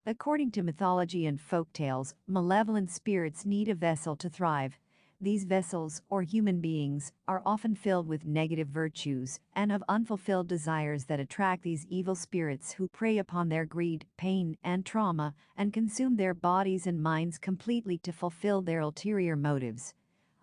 According to mythology and folk tales, malevolent spirits need a vessel to thrive. These vessels, or human beings, are often filled with negative virtues and have unfulfilled desires that attract these evil spirits who prey upon their greed, pain, and trauma and consume their bodies and minds completely to fulfill their ulterior motives.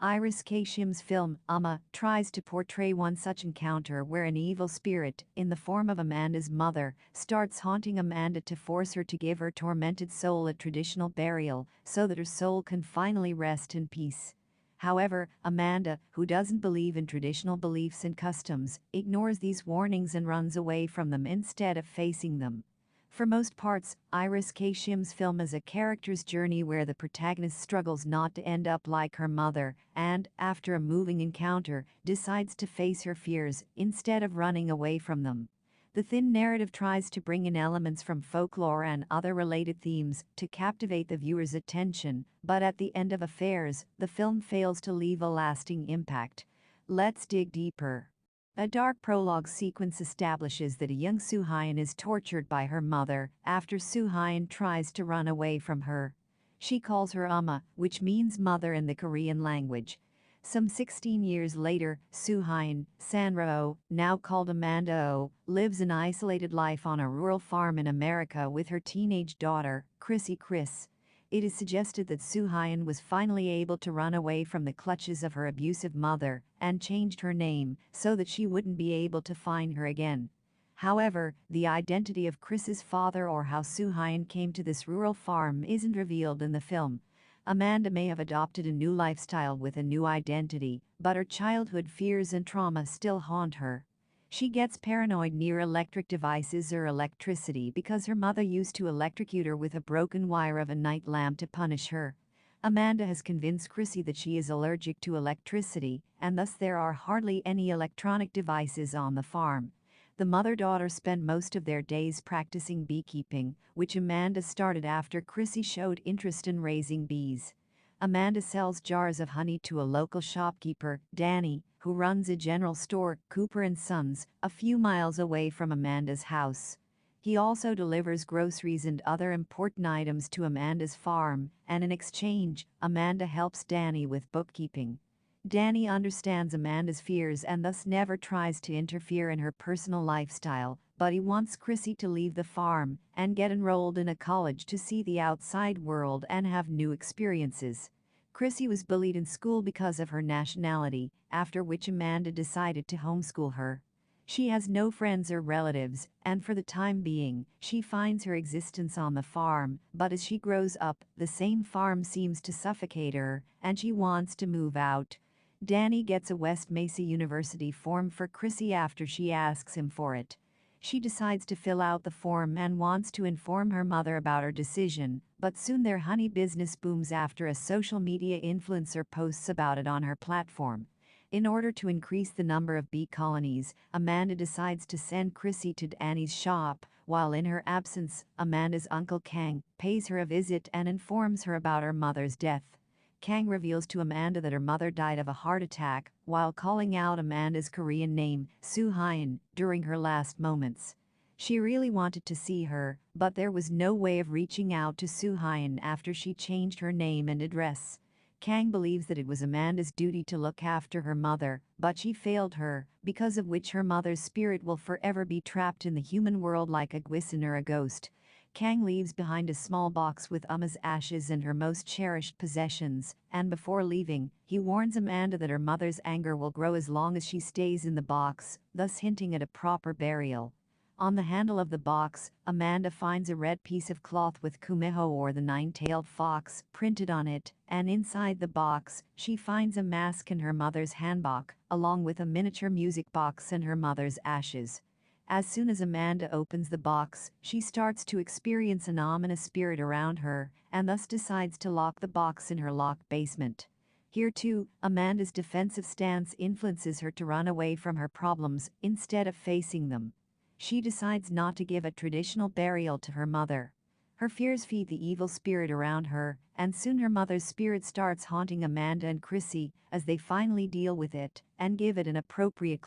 Iris Kashim's film, Umma, tries to portray one such encounter where an evil spirit, in the form of Amanda's mother, starts haunting Amanda to force her to give her tormented soul a traditional burial so that her soul can finally rest in peace. However, Amanda, who doesn't believe in traditional beliefs and customs, ignores these warnings and runs away from them instead of facing them. For most parts, Iris Kashim's film is a character's journey where the protagonist struggles not to end up like her mother and, after a moving encounter, decides to face her fears instead of running away from them. The thin narrative tries to bring in elements from folklore and other related themes to captivate the viewer's attention, but at the end of affairs, the film fails to leave a lasting impact. Let's dig deeper. A dark prologue sequence establishes that a young Soo-hyun is tortured by her mother after Soo-hyun tries to run away from her. She calls her Umma, which means mother in the Korean language. Some 16 years later, Soo-hyun, Sanra-oh, now called Amanda-oh, lives an isolated life on a rural farm in America with her teenage daughter, Chrissy Chris. It is suggested that Soo-hyun was finally able to run away from the clutches of her abusive mother and changed her name so that she wouldn't be able to find her again. However, the identity of Chris's father or how Soo-hyun came to this rural farm isn't revealed in the film. Amanda may have adopted a new lifestyle with a new identity, but her childhood fears and trauma still haunt her. She gets paranoid near electric devices or electricity because her mother used to electrocute her with a broken wire of a night lamp to punish her. Amanda has convinced Chrissy that she is allergic to electricity, and thus there are hardly any electronic devices on the farm. The mother-daughter spend most of their days practicing beekeeping, which Amanda started after Chrissy showed interest in raising bees. Amanda sells jars of honey to a local shopkeeper, Danny, who runs a general store, Cooper & Sons, a few miles away from Amanda's house. He also delivers groceries and other important items to Amanda's farm, and in exchange, Amanda helps Danny with bookkeeping. Danny understands Amanda's fears and thus never tries to interfere in her personal lifestyle, but he wants Chrissy to leave the farm and get enrolled in a college to see the outside world and have new experiences. Chrissy was bullied in school because of her nationality, after which Amanda decided to homeschool her. She has no friends or relatives, and for the time being, she finds her existence on the farm, but as she grows up, the same farm seems to suffocate her, and she wants to move out. Danny gets a West Mesa University form for Chrissy after she asks him for it. She decides to fill out the form and wants to inform her mother about her decision, but soon their honey business booms after a social media influencer posts about it on her platform. In order to increase the number of bee colonies, Amanda decides to send Chrissy to Danny's shop. While in her absence, Amanda's uncle Kang pays her a visit and informs her about her mother's death. Kang reveals to Amanda that her mother died of a heart attack while calling out Amanda's Korean name, Soo-hyun, during her last moments. She really wanted to see her, but there was no way of reaching out to Soo-hyun after she changed her name and address. Kang believes that it was Amanda's duty to look after her mother, but she failed her, because of which her mother's spirit will forever be trapped in the human world like a Gwisin or a ghost. Kang leaves behind a small box with Umma's ashes and her most cherished possessions, and before leaving, he warns Amanda that her mother's anger will grow as long as she stays in the box, thus hinting at a proper burial. On the handle of the box, Amanda finds a red piece of cloth with Kumiho or the nine-tailed fox printed on it, and inside the box, she finds a mask and her mother's handbag, along with a miniature music box and her mother's ashes. As soon as Amanda opens the box, she starts to experience an ominous spirit around her, and thus decides to lock the box in her locked basement. Here too, Amanda's defensive stance influences her to run away from her problems instead of facing them. She decides not to give a traditional burial to her mother. Her fears feed the evil spirit around her, and soon her mother's spirit starts haunting Amanda and Chrissy as they finally deal with it and give it an appropriate.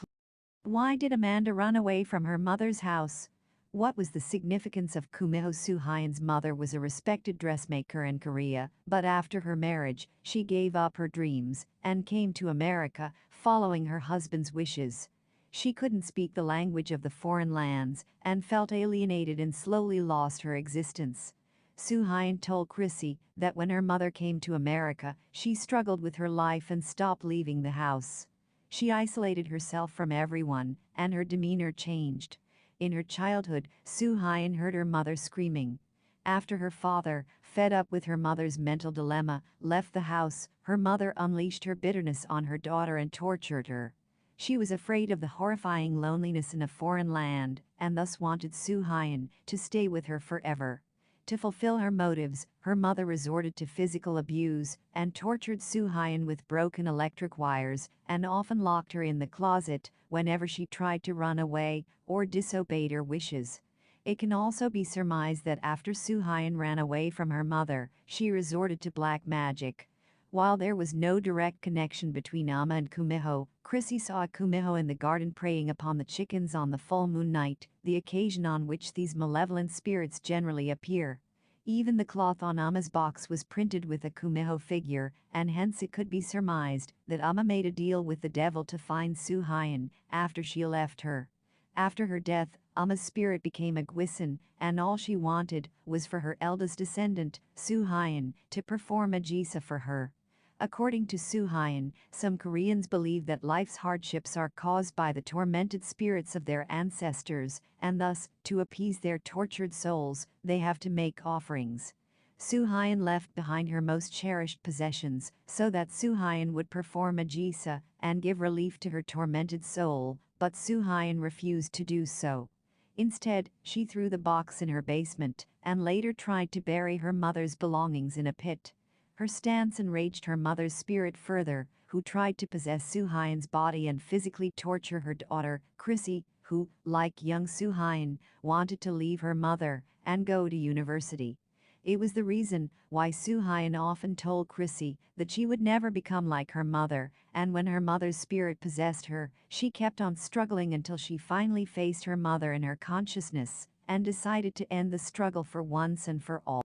Why did Amanda run away from her mother's house? What was the significance of Kumiho? Suhyun's mother was a respected dressmaker in Korea, but after her marriage, she gave up her dreams and came to America, following her husband's wishes. She couldn't speak the language of the foreign lands and felt alienated and slowly lost her existence. Suhyun told Chrissy that when her mother came to America, she struggled with her life and stopped leaving the house. She isolated herself from everyone, and her demeanor changed. In her childhood, Suhyun heard her mother screaming. After her father, fed up with her mother's mental dilemma, left the house, her mother unleashed her bitterness on her daughter and tortured her. She was afraid of the horrifying loneliness in a foreign land and thus wanted Suhyun to stay with her forever. To fulfill her motives, her mother resorted to physical abuse and tortured Suhyun with broken electric wires and often locked her in the closet whenever she tried to run away or disobeyed her wishes. It can also be surmised that after Suhyun ran away from her mother, she resorted to black magic. While there was no direct connection between Umma and Kumiho, Chrissy saw Kumiho in the garden preying upon the chickens on the full moon night, the occasion on which these malevolent spirits generally appear. Even the cloth on Umma's box was printed with a Kumiho figure, and hence it could be surmised that Umma made a deal with the devil to find Suhyun after she left her. After her death, Umma's spirit became a Gwisin, and all she wanted was for her eldest descendant, Suhyun, to perform a Jesa for her. According to Suhyun, some Koreans believe that life's hardships are caused by the tormented spirits of their ancestors, and thus, to appease their tortured souls, they have to make offerings. Suhyun left behind her most cherished possessions so that Suhyun would perform a Jesa and give relief to her tormented soul, but Suhyun refused to do so. Instead, she threw the box in her basement and later tried to bury her mother's belongings in a pit. Her stance enraged her mother's spirit further, who tried to possess Suhyun's body and physically torture her daughter, Chrissy, who, like young Suhyun, wanted to leave her mother and go to university. It was the reason why Suhyun often told Chrissy that she would never become like her mother, and when her mother's spirit possessed her, she kept on struggling until she finally faced her mother in her consciousness and decided to end the struggle for once and for all.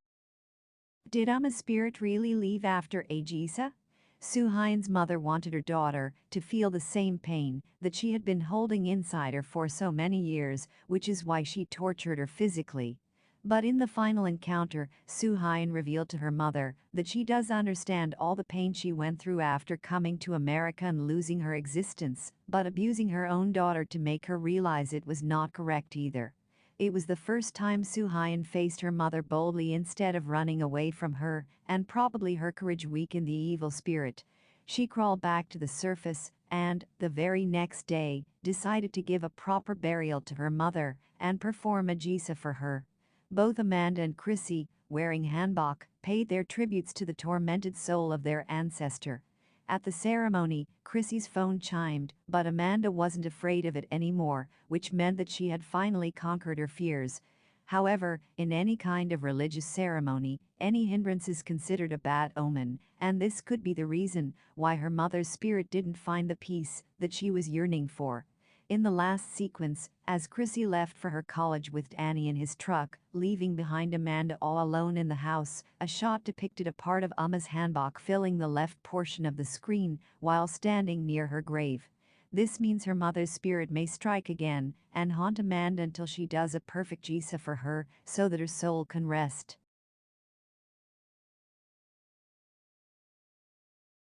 Did Umma's spirit really leave after Jesa? Suhyun's mother wanted her daughter to feel the same pain that she had been holding inside her for so many years, which is why she tortured her physically. But in the final encounter, Suhyun revealed to her mother that she does understand all the pain she went through after coming to America and losing her existence, but abusing her own daughter to make her realize it was not correct either. It was the first time Suhyun faced her mother boldly instead of running away from her, and probably her courage weakened the evil spirit. She crawled back to the surface and, the very next day, decided to give a proper burial to her mother and perform a Jesa for her. Both Amanda and Chrissy, wearing hanbok, paid their tributes to the tormented soul of their ancestor. At the ceremony, Chrissy's phone chimed, but Amanda wasn't afraid of it anymore, which meant that she had finally conquered her fears. However, in any kind of religious ceremony, any hindrance is considered a bad omen, and this could be the reason why her mother's spirit didn't find the peace that she was yearning for. In the last sequence, as Chrissy left for her college with Danny in his truck, leaving behind Amanda all alone in the house, a shot depicted a part of Umma's hanbok filling the left portion of the screen while standing near her grave. This means her mother's spirit may strike again and haunt Amanda until she does a perfect Jesa for her so that her soul can rest.